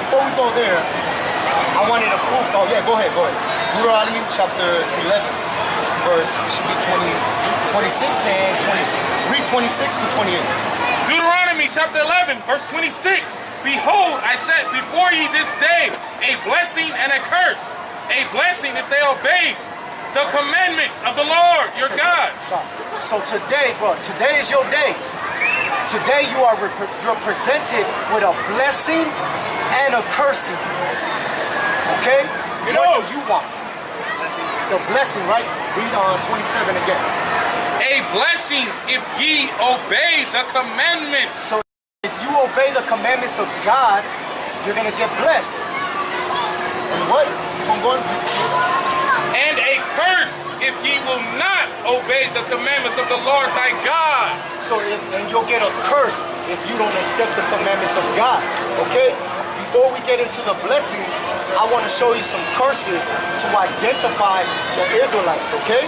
before we go there, I wanted to prove. Oh yeah, go ahead. Deuteronomy chapter 11, verse, it should be 26 and 20. Read 26 through 28. Deuteronomy chapter 11, verse 26. Behold, I set before ye this day a blessing and a curse. A blessing if they obey the commandments of the Lord your God. Stop. So today, bro, today is your day. Today you are you're presented with a blessing and a cursing. Okay? What do you want? The blessing, right? Read on 27 again. A blessing if ye obey the commandments. So if you obey the commandments of God, you're going to get blessed. And what? Keep on going. And a curse if ye will not obey the commandments of the Lord thy God. So, and you'll get a curse if you don't accept the commandments of God. Okay? Before we get into the blessings, I want to show you some curses to identify the Israelites. Okay?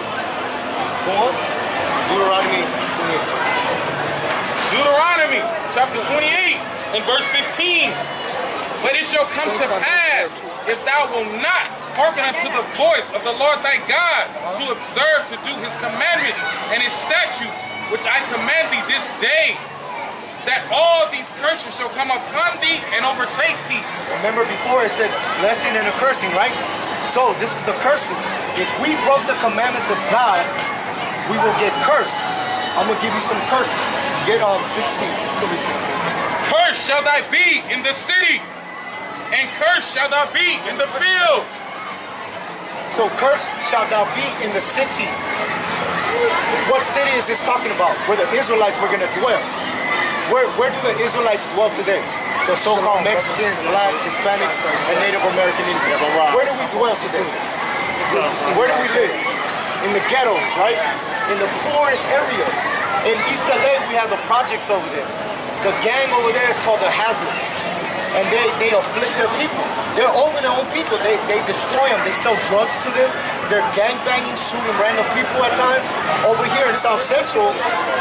Go on. Deuteronomy 28. Deuteronomy chapter 28 and verse 15. But it shall come to pass, if thou wilt not hearken unto the voice of the Lord thy God, to observe to do his commandments and his statutes, which I command thee this day, that all these curses shall come upon thee and overtake thee. Remember before it said blessing and a cursing, right? So this is the cursing. If we broke the commandments of God, we will get cursed. I'm going to give you some curses. Get on 16. Give me 16. Cursed shall thy be in the city, and cursed shall thou be in the field. So cursed shall thou be in the city. What city is this talking about? Where the Israelites were going to dwell. Where do the Israelites dwell today? The so-called Mexicans, blacks, Hispanics, and Native American Indians. Where do we dwell today? Where do we live? In the ghettos, right? In the poorest areas. In East LA, we have the projects over there. The gang over there is called the Hazards. And they afflict their people. They're over their own people. They destroy them. They sell drugs to them. They're gangbanging, shooting random people at times. Over here in South Central,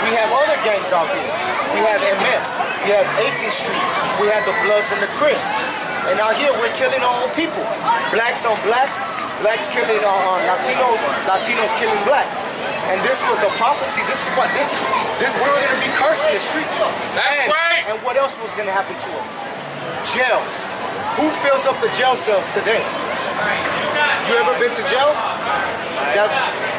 we have other gangs out here. We have MS. We have 18th Street. We have the Bloods and the Crips. And out here, we're killing our own people. Blacks on blacks. Blacks killing Latinos. Latinos killing blacks. And this was a prophecy. This is what this we're going to be cursed in the streets. That's right. And what else was going to happen to us? Jails. Who fills up the jail cells today? You ever been to jail?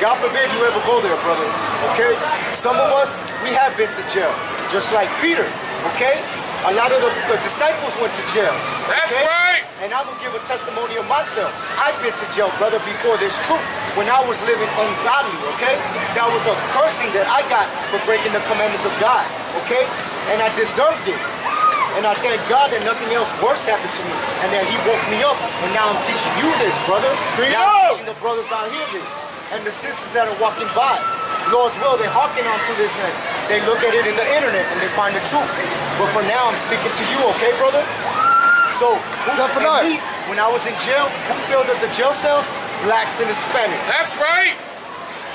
God forbid you ever go there, brother. Okay? Some of us, we have been to jail. Just like Peter. Okay? A lot of the disciples went to jails. That's right. And I'm going to give a testimony of myself. I've been to jail, brother, before this truth. When I was living ungodly, okay? That was a cursing that I got for breaking the commandments of God. Okay? And I deserved it. And I thank God that nothing else worse happened to me. And that he woke me up. And now I'm teaching you this, brother. Now I'm teaching the brothers out here this. And the sisters that are walking by. Lord's will, they hearken onto this and they look at it in the internet and they find the truth. But for now, I'm speaking to you, okay, brother? So, when I was in jail, who filled up the jail cells? Blacks and Hispanics. That's right.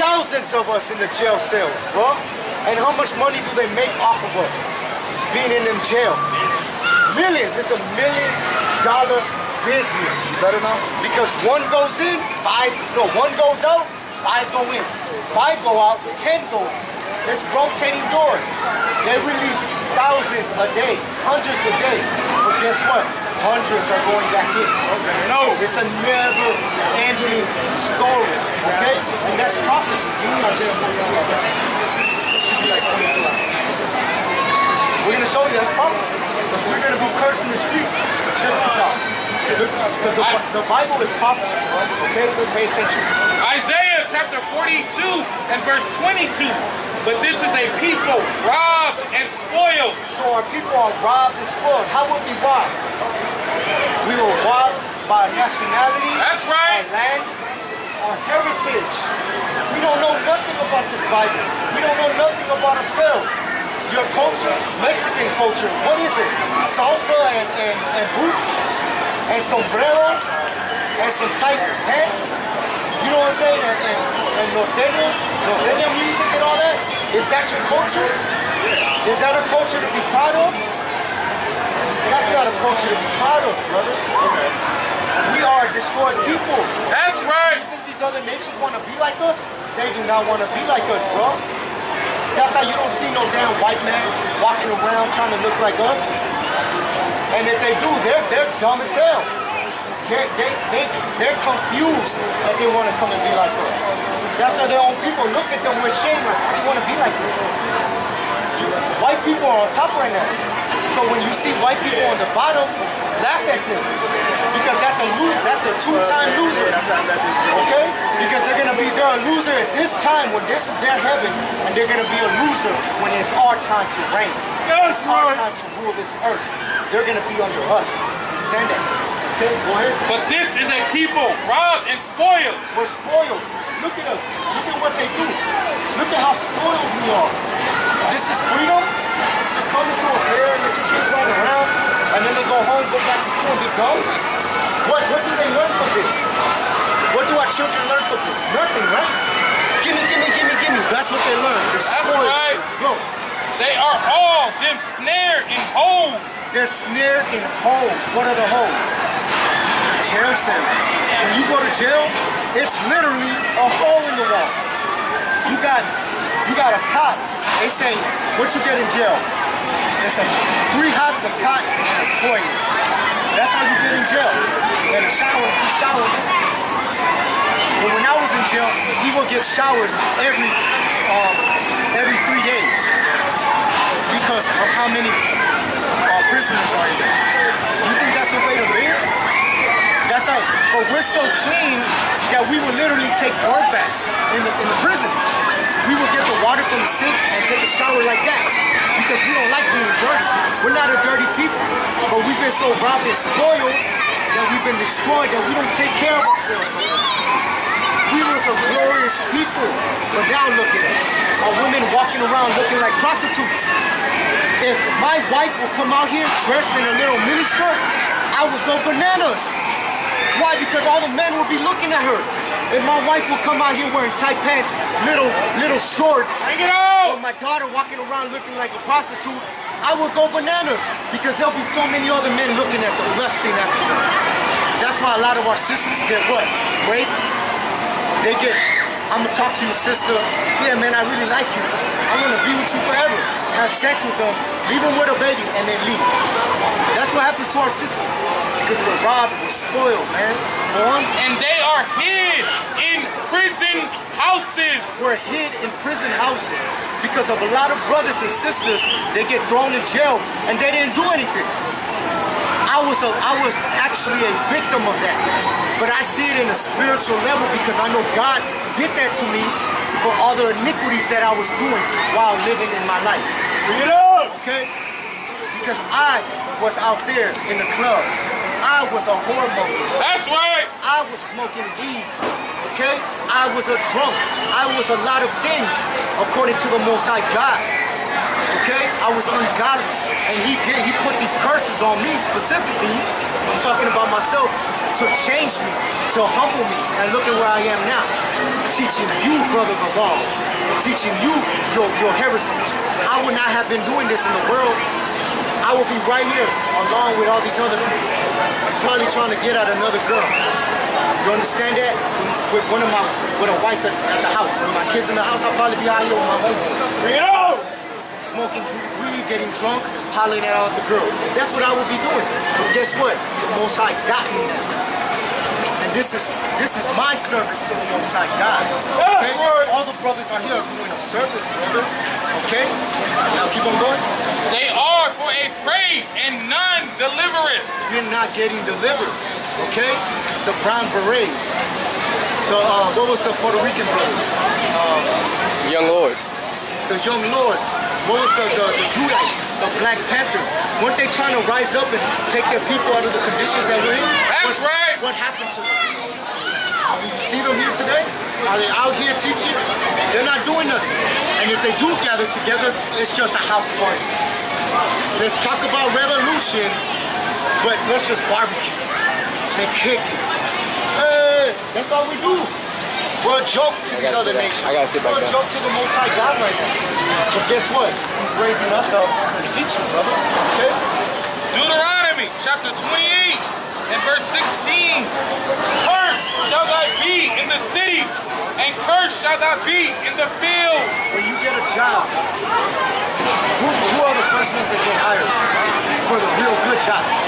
Thousands of us in the jail cells, bro. And how much money do they make off of us? Being in them jails. Millions. It's $1 million business. You better know. Because one goes in, one goes out, 5 go in. 5 go out, 10 go in. It's rotating doors. They release thousands a day, hundreds a day. But guess what? Hundreds are going back in. No, it's a never-ending story. Okay? And that's prophecy. Give me Isaiah 42. It should be like 22. We're going to show you that's prophecy. Because we're going to be cursing the streets. Check this out. Because the Bible is prophecy. Okay? Pay attention. Isaiah chapter 42 and verse 22. But this is a people robbed and spoiled. So our people are robbed and spoiled. How would we rob? We were robbed by nationality. That's right. Our land, our heritage. We don't know nothing about this Bible. We don't know nothing about ourselves. Your culture, Mexican culture, what is it? Salsa and boots and sombreros and some tight pants. You know what I'm saying? And norteña music and all that. Is that your culture? Is that a culture to be proud of? That's not a culture to be proud of, brother. We are a destroyed people. That's right. You think these other nations want to be like us? They do not want to be like us, bro. That's how you don't see no damn white man walking around trying to look like us. And if they do, they're dumb as hell. They're confused that they want to come and be like us. That's how their own people look at them with shame, like, how do you want to be like them? White people are on top right now. So when you see white people on the bottom, laugh at them. Because that's a two-time loser. Okay? Because they're gonna be a loser at this time when this is their heaven, and they're gonna be a loser when it's our time to reign. That's our right. time to rule this earth. They're gonna be under us. Understand that? Okay, go ahead. But this is a people robbed and spoiled. We're spoiled. Look at us. Look at what they do. Look at how spoiled we are. This is freedom to come into a fair and let your kids run around, and then they go home, go back to school, and get done. What do they learn from this? What do our children learn from this? Nothing, right? Gimme, gimme, gimme, gimme. That's what they learn. They're spoiled. That's right. Bro. They are all them snared in holes. They're snared in holes. What are the holes? Jail cells. When you go to jail, it's literally a hole in the wall. You got a cot. They say, what you get in jail? It's like 3 hots, a cot, and a toilet. That's how you get in jail. And a shower if you shower. But when I was in jail, we would get showers every 3 days because of how many prisoners are in there. You think that's a way to live? That's how. But we're so clean that we would literally take bird baths in the prisons. We would get the water from the sink and take a shower like that because we don't like being dirty. We're not a dirty people, but we've been so robbed and spoiled that we've been destroyed that we don't take care of ourselves. We was a glorious people, but now look at us. Our women walking around looking like prostitutes. If my wife will come out here dressed in a little miniskirt, I would go bananas. Why? Because all the men will be looking at her. If my wife will come out here wearing tight pants, little shorts, Bring it out! or my daughter walking around looking like a prostitute, I would go bananas because there'll be so many other men looking at them, lusting after them. That's why a lot of our sisters get what? Raped? They get, I'm gonna talk to you, sister. Yeah, man, I really like you. I wanna be with you forever. Have sex with them, leave them with a baby, and then leave. That's what happens to our sisters. Because we're robbed, we're spoiled, man. Go on. And they are hid in prison houses. We're hid in prison houses because of a lot of brothers and sisters. They get thrown in jail and they didn't do anything. I was actually a victim of that, but I see it in a spiritual level because I know God did that to me for all the iniquities that I was doing while living in my life. Bring it up! Okay? Because I was out there in the clubs. I was a whoremonger. That's right! I was smoking weed. Okay? I was a drunk. I was a lot of things according to the Most High God. Okay? I was ungodly. And he put these curses on me specifically, I'm talking about myself, to change me, to humble me. And look at where I am now. Teaching you, brother, the laws. Teaching you your heritage. I would not have been doing this in the world. I would be right here along with all these other people. Probably trying to get at another girl. You understand that? With a wife at the house. With my kids in the house, I'll probably be out here with my homeboys. Bring it out! Smoking weed, getting drunk, hollering at all the girls. That's what I would be doing. But guess what? The Most High got me now. And this is my service to the Most High God. Okay? All the brothers are here doing a service, brother. Okay? Now keep on going. They are for a prey and none delivereth. You're not getting delivered. Okay? The brown berets. The what was the Puerto Rican brothers? Young Lords. The Young Lords. What was the Judites, the Black Panthers? Weren't they trying to rise up and take their people out of the conditions that we're in? That's right. What happened to them? Do you see them here today? Are they out here teaching? They're not doing nothing. And if they do gather together, it's just a house party. Let's talk about revolution, but let's just barbecue and kick it. Hey, that's all we do. We're a joke to these other nations. I gotta sit back We're a down. joke to the Most High God right now. But guess what? He's raising us up to teach you, brother. Okay? Deuteronomy chapter 28 and verse 16. Cursed shall thy be in the city, and cursed shall thy be in the field. When you get a job, who are the first ones that get hired for the real good jobs?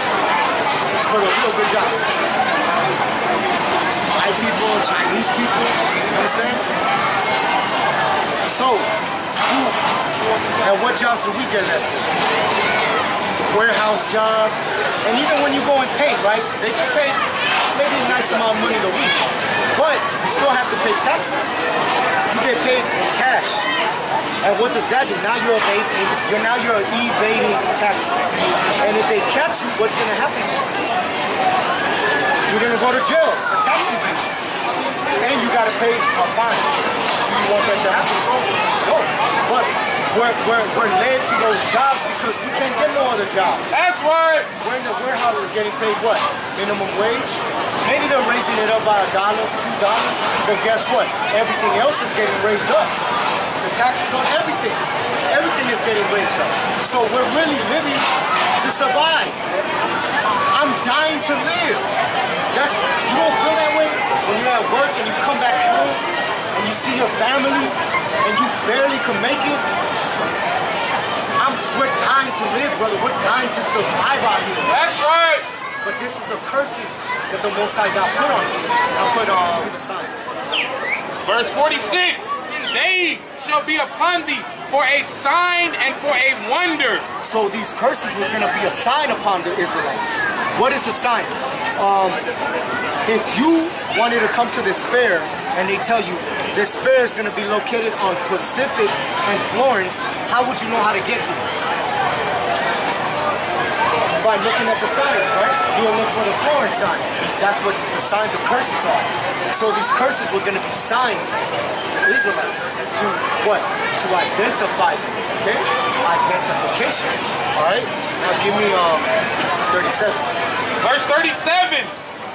For the real good jobs. White people, Chinese people, you understand? So, and what jobs do we get left with? Warehouse jobs, and even when you go and pay, right? They get paid maybe a nice amount of money a week, but you still have to pay taxes. You get paid in cash. And what does that do? Now you're evading taxes. And if they catch you, what's going to happen to you? You're going to go to jail for tax evasion. And you got to pay a fine. Do you want that to happen? So, no. But we're led to those jobs because we can't get no other jobs. That's right. We're in the warehouses getting paid what? Minimum wage? Maybe they're raising it up by $1, $2, but guess what? Everything else is getting raised up. The taxes on everything. Everything is getting raised up. So we're really living to survive. I'm dying to live. You don't feel that way when you're at work and you come back home and you see your family and you barely can make it. We're dying to live, brother. We're dying to survive out here. That's right. But this is the curses that the Most High God put on us. Now put the signs. Verse 46. They shall be upon thee for a sign and for a wonder. So these curses was going to be a sign upon the Israelites. What is a sign? If you wanted to come to this fair and they tell you this fair is going to be located on Pacific and Florence, how would you know how to get here? By looking at the signs, right? You will look for the Florence sign. That's what the sign, the curses are. So these curses were going to be signs to the Israelites to what? To identify them, okay? Identification, all right? Now give me 37. Verse 37.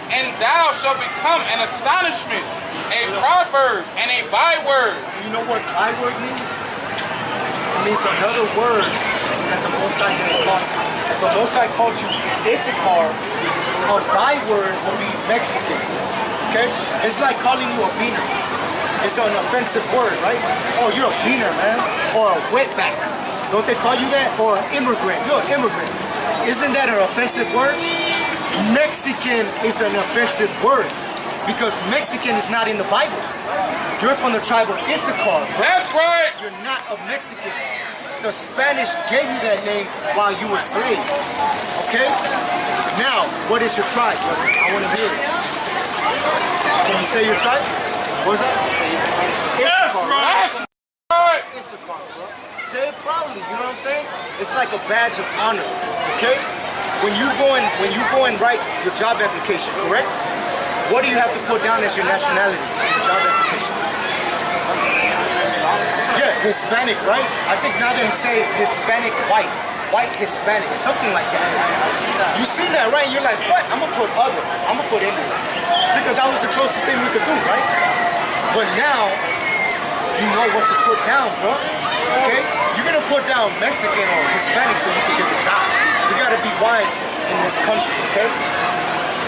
And thou shalt become an astonishment, a proverb, and a byword. Do you know what byword means? It means another word that the Most High didn't call you. If the Most High called you Issachar, a byword would be Mexican. Okay? It's like calling you a beaner. It's an offensive word, right? Oh, you're a beaner, man. Or a wetback. Don't they call you that? Or an immigrant. You're an immigrant. Isn't that an offensive word? Mexican is an offensive word because Mexican is not in the Bible. You're from the tribe of Issachar. That's right. You're not a Mexican. The Spanish gave you that name while you were slave. Okay? Now, what is your tribe, brother? I want to hear it. Can you say your tribe? What was that? Issachar, right? Right. Issachar, bro. Say it proudly, you know what I'm saying? It's like a badge of honor, okay? When you go and write your job application, correct? What do you have to put down as your nationality in your job application? Yeah, Hispanic, right? I think now they say Hispanic white Hispanic, something like that. You see that, right? You're like, what? I'm gonna put other. I'm gonna put Indian. Because that was the closest thing we could do, right? But now, you know what to put down, bro. Okay? You're gonna put down Mexican or Hispanic so you can get the job. We gotta be wise in this country, okay?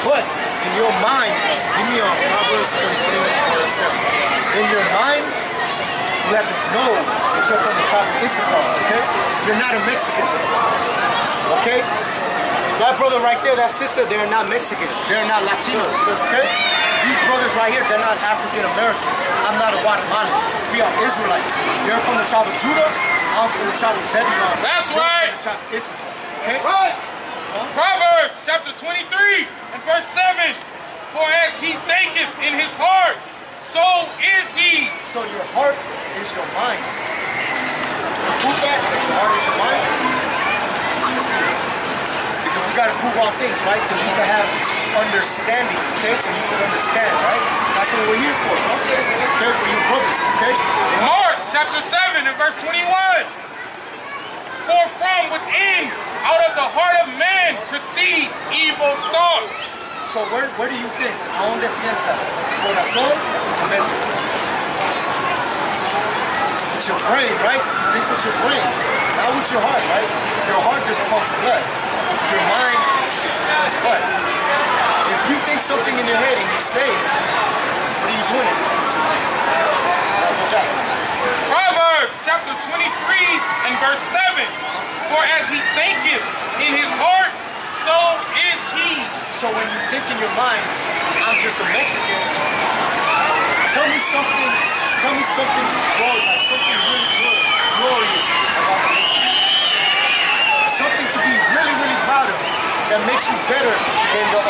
But in your mind, give me Proverbs 23:7. In your mind, you have to know that you're from the tribe of Issachar, okay? You're not a Mexican, okay? That brother right there, that sister, they're not Mexicans. They're not Latinos, okay? These brothers right here, they're not African American. I'm not a Guatemalan. We are Israelites. You're from the tribe of Judah. I'm from the tribe of Zebulon. That's right. From the tribe of Issachar, okay? Right. Proverbs chapter 23 and verse 7. For as he thinketh in his heart, so is he. So your heart is your mind. Prove that your heart is your mind. Because we got to prove all things, right? So you can have understanding, okay? So you can understand, right? That's what we're here for, okay? Okay, we're your brothers, okay? Mark chapter 7 and verse 21. For from within, out of the heart of man, proceed evil thoughts. So where do you think? ¿A dónde piensas? Corazón o tu mente? It's your brain, right? You think with your brain, not with your heart, right? Your heart just pumps blood. your mind does what? If you think something in your head and you say it, what are you doing it with your mind? With that. Proverbs chapter 23 and verse 7. For as he thinketh in his heart, so is he. So when you think in your mind, I'm just a Mexican, tell me something like something really good, glorious about the Mexican. Something to be really, really proud of that makes you better than the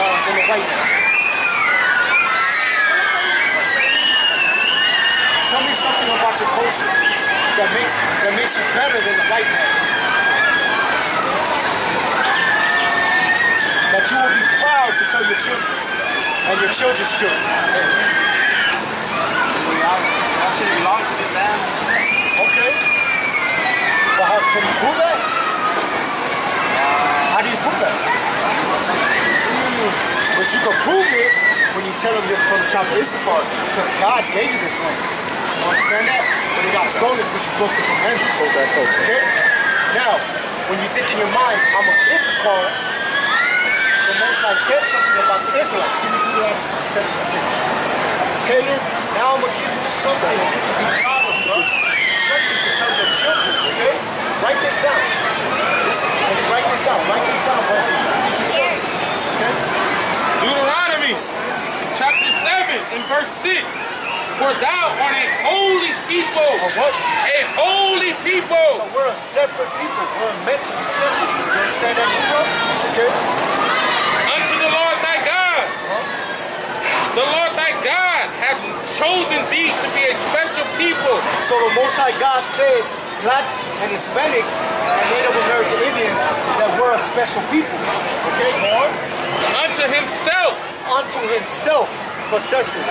white man. Tell me something about your culture that makes you better than the white man. That you will be proud to tell your children and your children's children. Okay. But how can you prove that? How do you prove that? But you can prove it when you tell them you're from the tribe of Issachar, because God gave you this land. You understand that? So they got stolen because you broke the commandments. Okay? Now, when you think in your mind, I'm an Issachar, the Most High said something about the Israelites. Give me Deuteronomy 7:6. Okay? Now I'm going to give you something to be proud of, bro. Something to tell your children, okay? Write this down. Write this down, bro. So you can teach your children. Okay? Deuteronomy chapter 7 and verse 6. For thou art a holy people. A what? A holy people. So we're a separate people. We're meant to be separate. You understand that, bro? Okay? Unto the Lord thy God. The Lord thy God hath chosen thee to be a special people. So the Most High God said, blacks and Hispanics and Native American Indians, that we're a special people. Okay, go on. Unto himself. Unto himself possessing.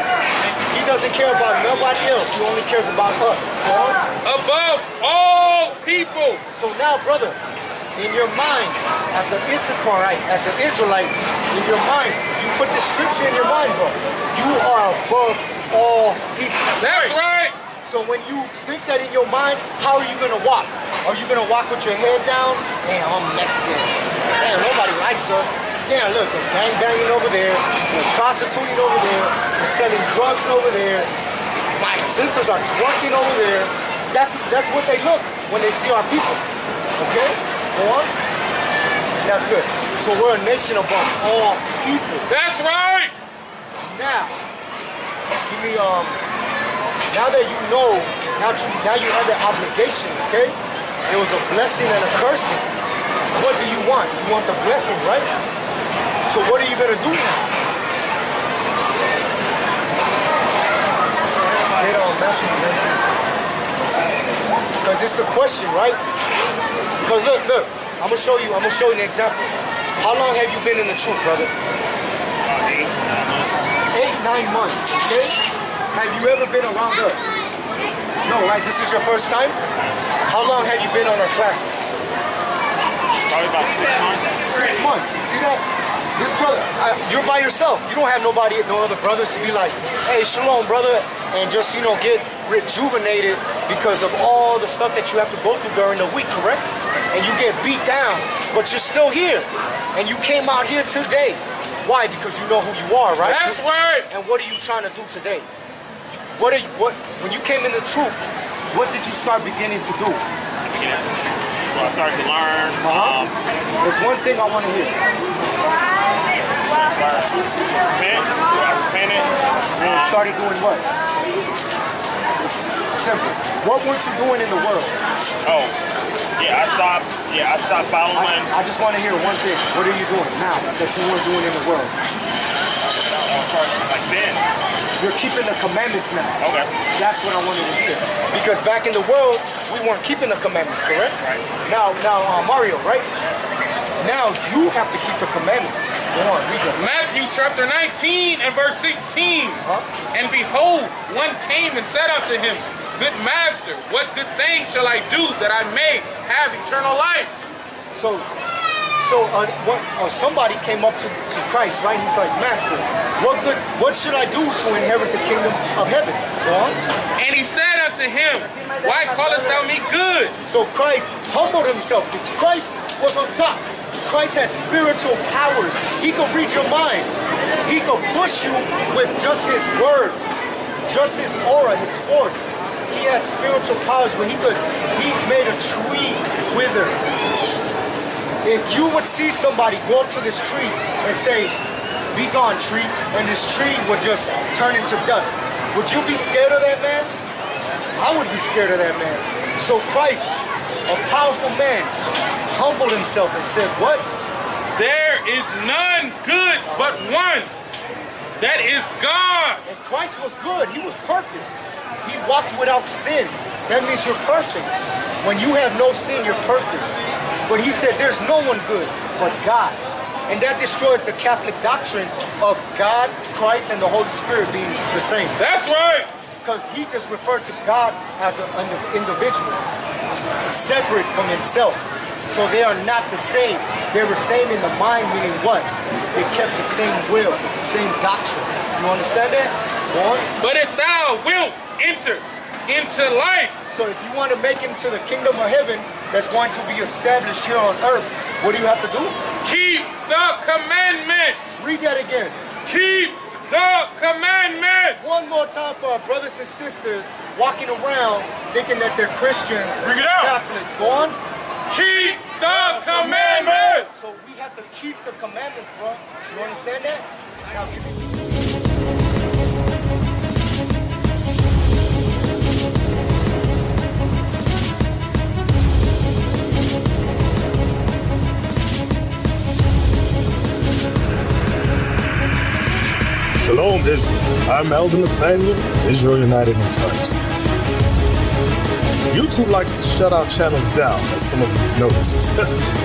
He doesn't care about nobody else. He only cares about us. Go on. Above all people. So now, brother, in your mind, as an Issacharite, as an Israelite, in your mind, you put the scripture in your mind, bro. You are above all people. That's right. So when you think that in your mind, how are you going to walk? Are you going to walk with your head down? Damn, I'm Mexican. Damn, nobody likes us. Damn, look, they're gangbanging over there. They're prostituting over there. They're selling drugs over there. My sisters are twerking over there. That's what they look when they see our people. Okay? Go on. That's good. So we're a nation above all people. That's right. Now, give me now that you know, now you have the obligation, okay? There was a blessing and a cursing. What do you want? You want the blessing, right? So what are you gonna do now? Hit on Matthew 19:16. Because it's a question, right? Because look, I'm gonna show you an example. How long have you been in the truth, brother? 8, 9 months. 8, 9 months, okay? Have you ever been around us? No, right? This is your first time? How long have you been on our classes? Probably about 6 months. 6 months. You see that? This brother, you're by yourself. You don't have no other brothers to be like, hey, shalom, brother, and just, get rejuvenated because of all the stuff that you have to go through during the week, correct? And you get beat down, but you're still here. And you came out here today. Why? Because you know who you are, right? That's right. And what are you trying to do today? When you came in the truth, what did you start beginning to do? Well, I started to learn. There's one thing I want to hear. I repented. And started doing what? Simple. What weren't you doing in the world? I stopped following. I just want to hear one thing. What are you doing now that you weren't doing in the world? Like sin. You're keeping the commandments now. Okay. That's what I wanted to hear. Because back in the world, we weren't keeping the commandments, correct? Right. Now, Mario, right? Now you have to keep the commandments. Go on, read it. Matthew chapter 19 and verse 16. And behold, one came and said unto him, Good master, what good thing shall I do that I may have eternal life? So somebody came up to Christ, right? He's like, Master, what should I do to inherit the kingdom of heaven? Go on. And he said unto him, Why callest thou me good? So Christ humbled himself. Christ was on top. Christ had spiritual powers. He could read your mind. He could push you with just his words, just his aura, his force. He had spiritual powers where he made a tree wither. If you would see somebody go up to this tree and say, "Be gone, tree," and this tree would just turn into dust, would you be scared of that man? I would be scared of that man. So Christ, a powerful man, humbled himself and said, what? There is none good but one. That is God. And Christ was good. He was perfect. He walked without sin. That means you're perfect. When you have no sin, you're perfect. But he said there's no one good but God. And that destroys the Catholic doctrine of God, Christ, and the Holy Spirit being the same. That's right. Because he just referred to God as an individual, separate from himself. So they are not the same. They were same in the mind, meaning what? They kept the same will, the same doctrine. You understand that? Go on. But if thou wilt enter into life. So if you want to make it into the kingdom of heaven that's going to be established here on earth, what do you have to do? Keep the commandments. Read that again. Keep the commandments. One more time for our brothers and sisters walking around thinking that they're Christians, Bring it out. Catholics. Go on. Keep the commandments. So we have to keep the commandments, bro. You understand that? Now give me. Shalom, Israel. I'm Elder Nathaniel of Israel United in Christ. YouTube likes to shut our channels down, as some of you have noticed,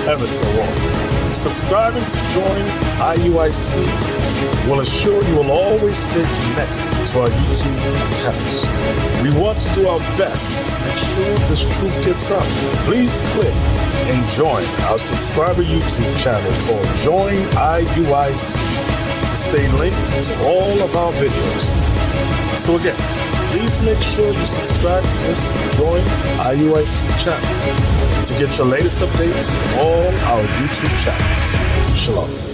ever so often. Subscribing to join IUIC will assure you will always stay connected to our YouTube accounts. We want to do our best to make sure this truth gets out. Please click and join our subscriber YouTube channel called Join IUIC to stay linked to all of our videos. So again, please make sure you subscribe to this Join IUIC channel to get your latest updates from all our YouTube channels. Shalom.